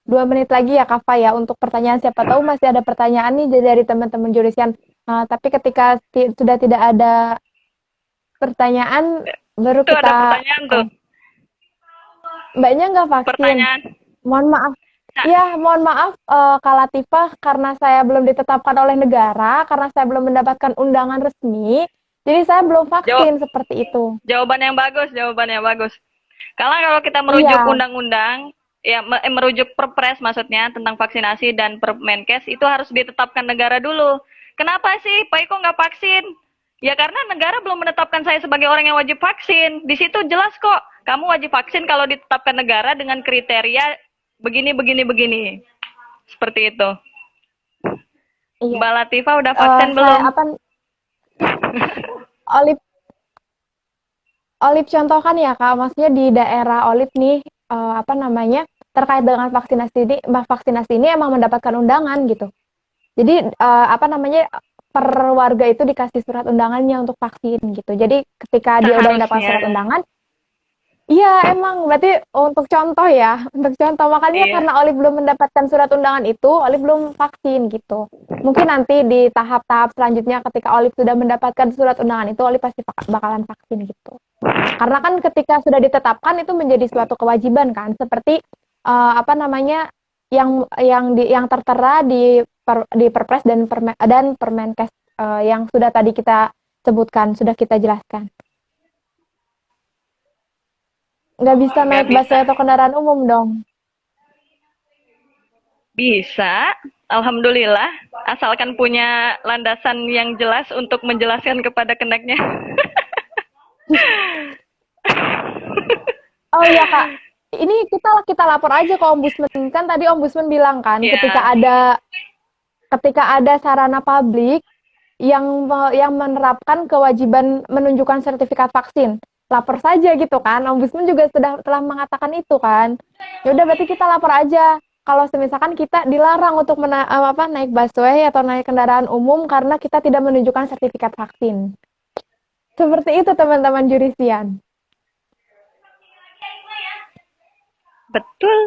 2 menit lagi ya Kak Fa ya untuk pertanyaan. Siapa tahu masih ada pertanyaan nih dari teman-teman jurisian. Tapi ketika sudah tidak ada pertanyaan, baru Tuh ada kita pertanyaan tuh. Mbaknya nggak vaksin. Pertanyaan. Mohon maaf. Nah, Ya, mohon maaf Kak Latifah karena saya belum ditetapkan oleh negara, karena saya belum mendapatkan undangan resmi, jadi saya belum jawab vaksin seperti itu. jawaban yang bagus, jawaban yang bagus. Kalau kita merujuk Iya, undang-undang, ya merujuk Perpres maksudnya tentang vaksinasi dan Permenkes itu harus ditetapkan negara dulu. Kenapa sih Pak Iko nggak vaksin? Ya karena negara belum menetapkan saya sebagai orang yang wajib vaksin. Di situ jelas kok, kamu wajib vaksin kalau ditetapkan negara dengan kriteria begini, begini, begini. Seperti itu. iya. Mbak Latifah udah vaksin Saya belum? apa Olip Olip contohkan ya Kak, maksudnya di daerah Olip nih apa namanya terkait dengan vaksinasi ini emang mendapatkan undangan gitu. Jadi apa namanya per warga itu dikasih surat undangannya untuk vaksin gitu. Jadi ketika dia udah mendapatkan Seharusnya. surat undangan, iya emang berarti untuk contoh ya, untuk contoh makanya Iya. karena Oli belum mendapatkan surat undangan itu, Oli belum vaksin gitu. Mungkin nanti di tahap-tahap selanjutnya ketika Oli sudah mendapatkan surat undangan itu, Oli pasti bakalan vaksin gitu. Karena kan ketika sudah ditetapkan itu menjadi suatu kewajiban kan, seperti apa namanya yang tertera di Perpres dan Permenkes yang sudah tadi kita sebutkan, sudah kita jelaskan. Nggak bisa Nggak naik bisa. busway atau kendaraan umum dong. Bisa, alhamdulillah, asalkan punya landasan yang jelas untuk menjelaskan kepada keneknya. Oh iya Kak, ini kita lapor aja ke Ombudsman. Kan tadi Ombudsman bilang kan Ya, ketika ada sarana publik yang menerapkan kewajiban menunjukkan sertifikat vaksin. Lapor saja gitu kan. Ombudsman juga telah mengatakan itu kan. Ya udah berarti kita lapor aja. Kalau misalkan kita dilarang untuk naik busway atau naik kendaraan umum karena kita tidak menunjukkan sertifikat vaksin. Seperti itu teman-teman jurisian. betul.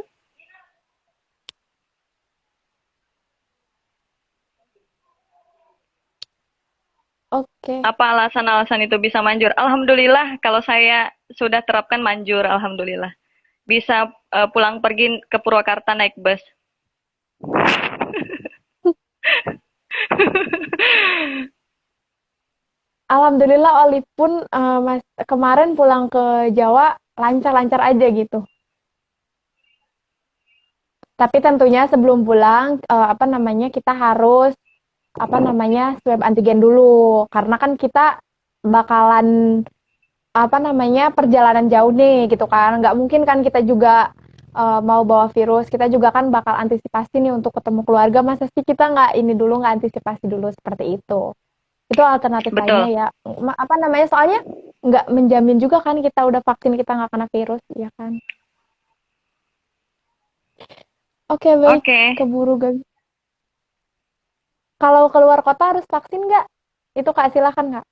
Oke. Apa alasan-alasan itu bisa manjur? Alhamdulillah, kalau saya sudah terapkan manjur, alhamdulillah. Bisa pulang pergi ke Purwakarta naik bus. Alhamdulillah Oli pun kemarin pulang ke Jawa lancar-lancar aja gitu. Tapi tentunya sebelum pulang, apa namanya, kita harus apa namanya, swab antigen dulu. Karena kan kita bakalan apa namanya, perjalanan jauh nih gitu kan. Nggak mungkin kan kita juga mau bawa virus. Kita juga kan bakal antisipasi nih untuk ketemu keluarga. Masa sih kita nggak ini dulu, nggak antisipasi dulu seperti itu. Itu alternatif lainnya Betul. ya. Apa namanya, soalnya nggak menjamin juga kan kita udah vaksin kita nggak kena virus, ya kan. Oke, baik. Oke. Keburu gak. Kalau keluar kota harus vaksin nggak? Itu Kak, silakan Kak.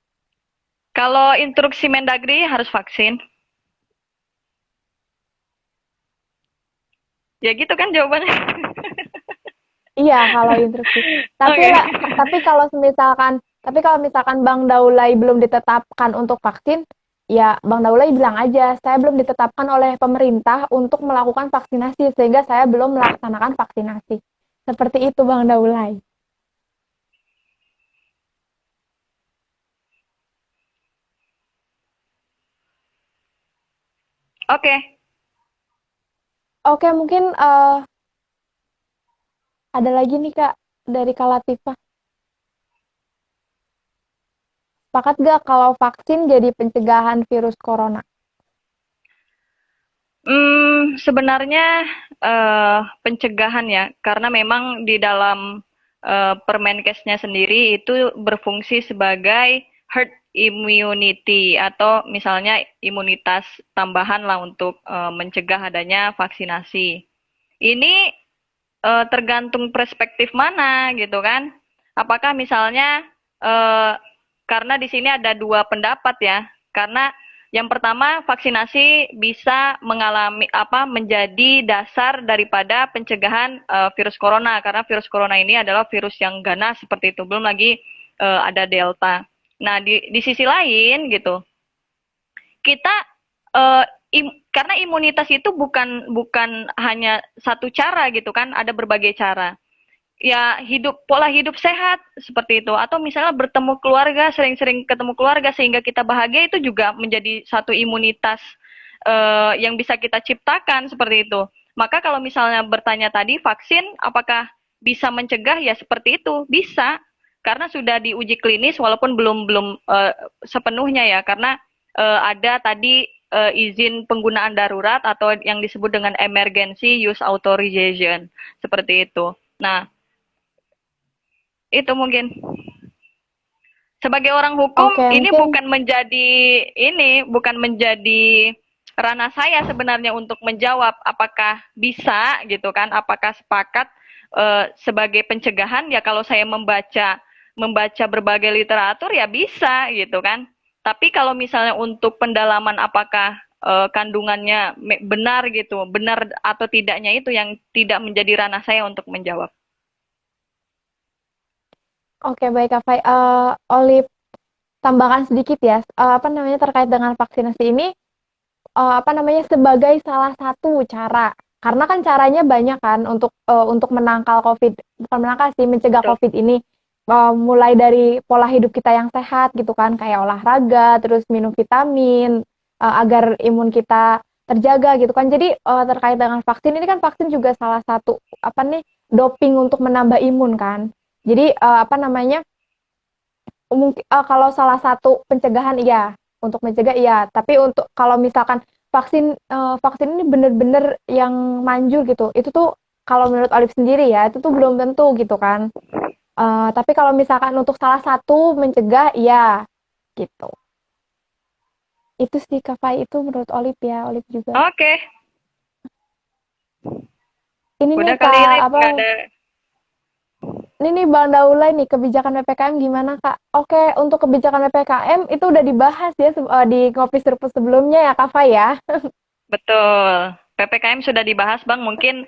Kalau instruksi Mendagri harus vaksin. Ya gitu kan jawabannya. Iya, kalau instruksi. Tapi Oke. lah, tapi kalau misalkan Bang Daulay belum ditetapkan untuk vaksin, ya Bang Daulay bilang aja, saya belum ditetapkan oleh pemerintah untuk melakukan vaksinasi, sehingga saya belum melaksanakan vaksinasi. Seperti itu Bang Daulay. Oke. Oke, mungkin ada lagi nih Kak dari Kak Latifah. Sepakat gak kalau vaksin jadi pencegahan virus corona? Sebenarnya pencegahan ya, karena memang di dalam Permenkesnya sendiri itu berfungsi sebagai herd immunity atau misalnya imunitas tambahan lah untuk mencegah adanya vaksinasi. Ini tergantung perspektif mana gitu kan. Apakah misalnya eh, karena di sini ada dua pendapat ya. Karena yang pertama vaksinasi bisa mengalami apa menjadi dasar daripada pencegahan virus corona karena virus corona ini adalah virus yang ganas seperti itu. Belum lagi ada delta. Nah, di sisi lain gitu, kita uh, karena imunitas itu bukan hanya satu cara gitu kan, ada berbagai cara. Ya pola hidup sehat seperti itu atau misalnya bertemu keluarga, sering-sering ketemu keluarga sehingga kita bahagia itu juga menjadi satu imunitas yang bisa kita ciptakan seperti itu. Maka kalau misalnya bertanya tadi vaksin apakah bisa mencegah ya seperti itu, bisa karena sudah diuji klinis walaupun belum belum sepenuhnya ya karena ada tadi izin penggunaan darurat atau yang disebut dengan emergency use authorization seperti itu. Nah, itu mungkin sebagai orang hukum Oke, ini mungkin bukan menjadi ranah saya sebenarnya untuk menjawab apakah bisa gitu kan, apakah sepakat sebagai pencegahan ya kalau saya membaca berbagai literatur ya bisa gitu kan. Tapi kalau misalnya untuk pendalaman apakah kandungannya benar gitu, benar atau tidaknya itu yang tidak menjadi ranah saya untuk menjawab. oke baik Kak Fai. Olip tambahkan sedikit ya, apa namanya, terkait dengan vaksinasi ini, apa namanya, sebagai salah satu cara. Karena kan caranya banyak kan untuk menangkal COVID, bukan menangkal sih, mencegah Betul. COVID ini. Mulai dari pola hidup kita yang sehat gitu kan, kayak olahraga, terus minum vitamin, agar imun kita terjaga gitu kan. Jadi terkait dengan vaksin ini kan, vaksin juga salah satu apa nih, doping untuk menambah imun kan. Jadi apa namanya, mungkin kalau salah satu pencegahan iya, untuk mencegah iya, tapi untuk kalau misalkan vaksin ini bener-bener yang manjur gitu, itu tuh kalau menurut Olive sendiri ya, itu tuh belum tentu gitu kan. Tapi kalau misalkan untuk salah satu mencegah iya, gitu. Itu sih Kak Fai, itu menurut Olive ya, Olive juga. Oke, Ini nih udah kali Kak, Lip, apa, nggak ada. ini nih Bang Daulay nih, kebijakan PPKM gimana Kak? Oke, untuk kebijakan PPKM itu udah dibahas ya di Ngopi Serpus sebelumnya ya Kak Fai ya. Betul. PPKM sudah dibahas, Bang. Mungkin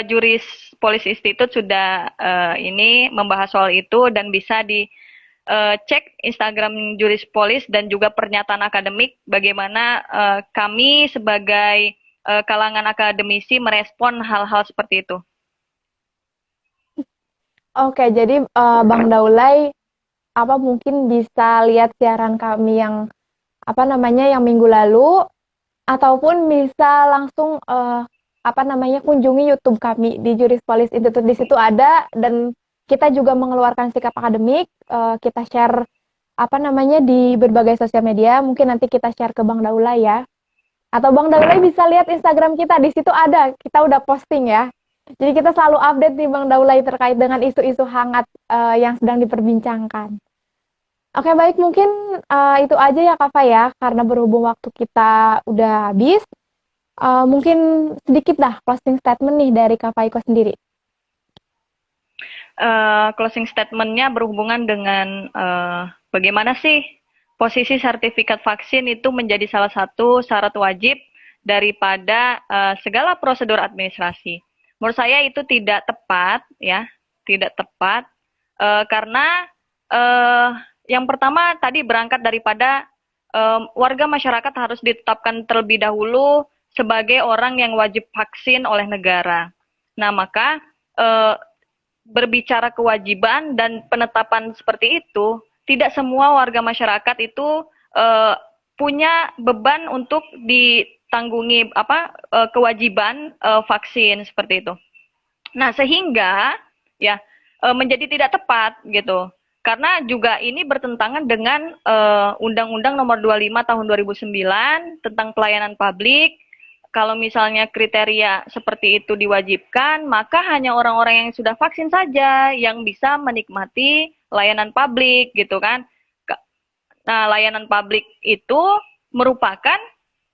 Juris Police Institute sudah ini membahas soal itu dan bisa dicek Instagram Juris Police dan juga pernyataan akademik bagaimana kami sebagai kalangan akademisi merespon hal-hal seperti itu. Oke, jadi Bang Daulay apa mungkin bisa lihat siaran kami yang apa namanya, yang minggu lalu, ataupun bisa langsung apa namanya, kunjungi YouTube kami di Jurispolis Institute. Di situ ada, dan kita juga mengeluarkan sikap akademik. Kita share apa namanya di berbagai sosial media. Mungkin nanti kita share ke Bang Daula ya. Atau Bang Daula bisa lihat Instagram kita, di situ ada, kita udah posting ya. Jadi kita selalu update nih Bang Daulay terkait dengan isu-isu hangat yang sedang diperbincangkan. Oke baik, mungkin itu aja ya Kak Fai ya, karena berhubung waktu kita udah habis. Mungkin sedikit dah closing statement nih dari Kak Faiko sendiri. Closing statement-nya berhubungan dengan bagaimana sih posisi sertifikat vaksin itu menjadi salah satu syarat wajib daripada segala prosedur administrasi. Menurut saya itu tidak tepat, ya, tidak tepat karena yang pertama tadi berangkat daripada warga masyarakat harus ditetapkan terlebih dahulu sebagai orang yang wajib vaksin oleh negara. Nah, maka berbicara kewajiban dan penetapan seperti itu, tidak semua warga masyarakat itu punya beban untuk ditanggungi kewajiban vaksin seperti itu. Nah, sehingga ya menjadi tidak tepat gitu. Karena juga ini bertentangan dengan Undang-Undang Nomor 25 Tahun 2009 tentang pelayanan publik. Kalau misalnya kriteria seperti itu diwajibkan, maka hanya orang-orang yang sudah vaksin saja yang bisa menikmati layanan publik gitu kan. Nah, layanan publik itu merupakan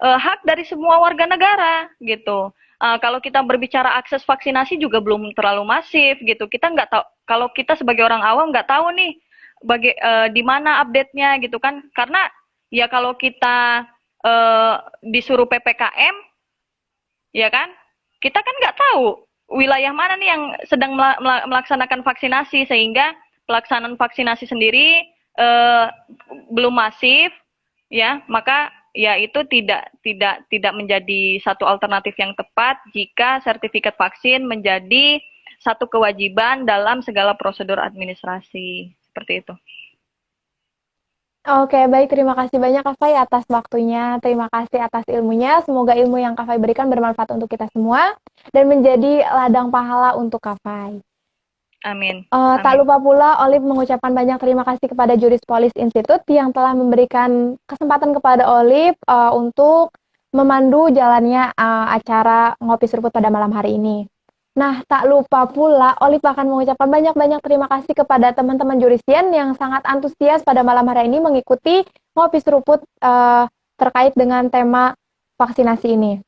hak dari semua warga negara gitu. Kalau kita berbicara akses vaksinasi juga belum terlalu masif gitu. Kita nggak tahu, kalau kita sebagai orang awam nggak tahu nih di mana update-nya gitu kan. Karena ya kalau kita disuruh PPKM, ya kan, kita kan nggak tahu wilayah mana nih yang sedang melaksanakan vaksinasi, sehingga pelaksanaan vaksinasi sendiri belum masif, ya, maka ya itu tidak menjadi satu alternatif yang tepat jika sertifikat vaksin menjadi satu kewajiban dalam segala prosedur administrasi seperti itu. Oke, baik. Terima kasih banyak Kak Fai atas waktunya. Terima kasih atas ilmunya. Semoga ilmu yang Kak Fai berikan bermanfaat untuk kita semua dan menjadi ladang pahala untuk Kak Fai. Amin. Tak lupa pula Olive mengucapkan banyak terima kasih kepada Jurispolis Institute yang telah memberikan kesempatan kepada Olive untuk memandu jalannya acara Ngopi Seruput pada malam hari ini. Nah, tak lupa pula Olive akan mengucapkan banyak-banyak terima kasih kepada teman-teman jurisian yang sangat antusias pada malam hari ini mengikuti Ngopi Seruput terkait dengan tema vaksinasi ini.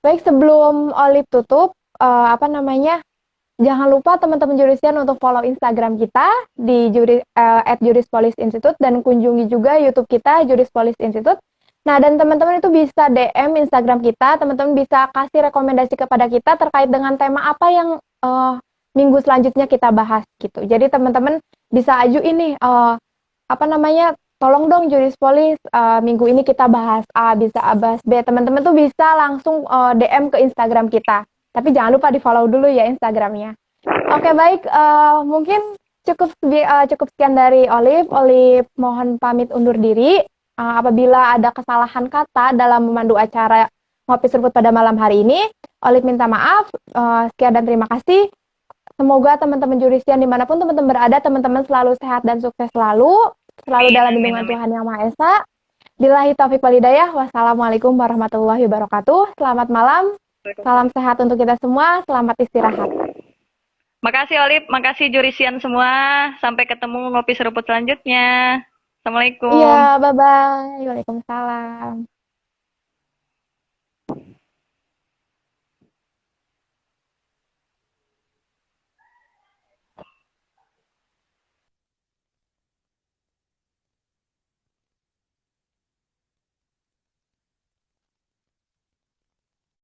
Baik, sebelum Olive tutup, jangan lupa teman-teman jurisian untuk follow Instagram kita di @Jurispolis Institute dan kunjungi juga YouTube kita Jurispolis Institute. Nah, dan teman-teman itu bisa DM Instagram kita, teman-teman bisa kasih rekomendasi kepada kita terkait dengan tema apa yang minggu selanjutnya kita bahas gitu. Jadi teman-teman bisa ajuin nih tolong dong Jurispolis minggu ini kita bahas A, bisa A bahas B. Teman-teman tuh bisa langsung DM ke Instagram kita. Tapi jangan lupa di-follow dulu ya Instagramnya. Oke, baik. Mungkin cukup sekian dari Olive. Olive mohon pamit undur diri. Apabila ada kesalahan kata dalam memandu acara Ngopi Seruput pada malam hari ini, Olive minta maaf. Sekian dan terima kasih. Semoga teman-teman jurisian dimanapun teman-teman berada, teman-teman selalu sehat dan sukses selalu dalam lindungan Tuhan Yang Maha Esa. Billahi taufiq wal hidayah. Wassalamualaikum warahmatullahi wabarakatuh. Selamat malam. Salam sehat untuk kita semua. Selamat istirahat. Makasih Olive, makasih jurisian semua. Sampai ketemu Ngopi Seruput selanjutnya. Assalamualaikum. Iya, bye-bye. Waalaikumsalam.